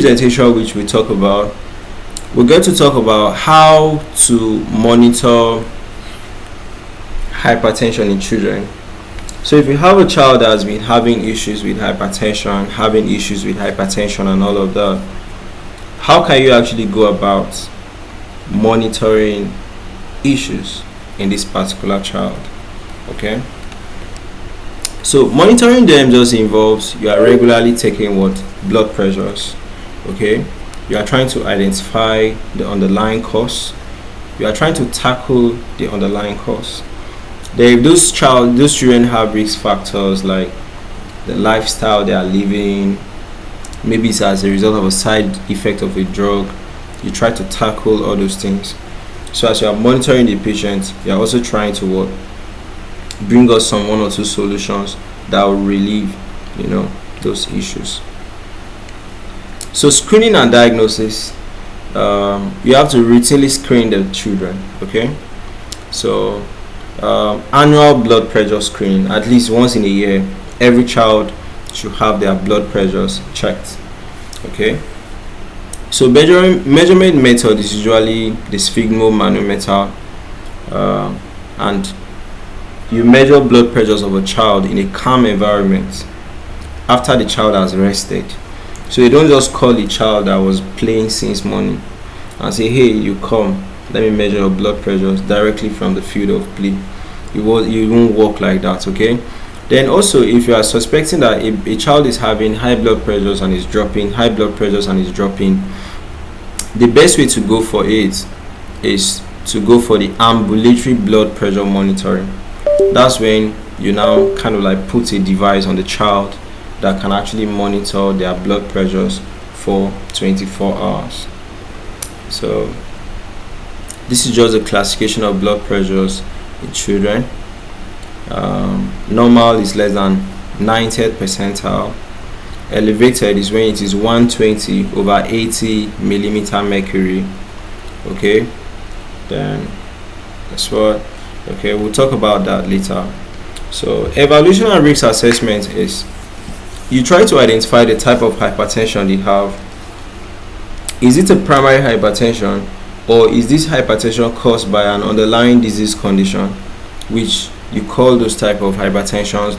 Presentation which we talk about, we're going to talk about how to monitor hypertension in children. So if you have a child that has been having issues with hypertension, and all of that, how can you actually go about monitoring issues in this particular child? Okay, so monitoring them just involves you are regularly taking blood pressures. Okay, you are trying to identify the underlying cause. You are trying to tackle the underlying cause. Then if those children have risk factors like the lifestyle they are living, maybe it's as a result of a side effect of a drug, you try to tackle all those things. So as you are monitoring the patient, you are also trying to bring us some one or two solutions that will relieve those issues. So screening and diagnosis, you have to routinely screen the children. Okay, so annual blood pressure screening, at least once in a year, every child should have their blood pressures checked. Okay, so measurement method is usually the sphygmomanometer, and you measure blood pressures of a child in a calm environment after the child has rested. So you don't just call the child that was playing since morning and say, hey, you come, let me measure your blood pressures directly from the field of play. You won't work like that. Okay, then also if you are suspecting that a child is having high blood pressures and is dropping, the best way to go for it is to go for the ambulatory blood pressure monitoring. That's when you now kind of like put a device on the child that can actually monitor their blood pressures for 24 hours. So this is just a classification of blood pressures in children. Normal is less than 90th percentile. Elevated is when it is 120 over 80 millimeter mercury. Okay, then that's what. Okay, we'll talk about that later. So evaluation and risk assessment is you try to identify the type of hypertension they have. Is it a primary hypertension, or is this hypertension caused by an underlying disease condition, which you call those type of hypertensions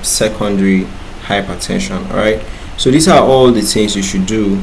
secondary hypertension? All right, so these are all the things you should do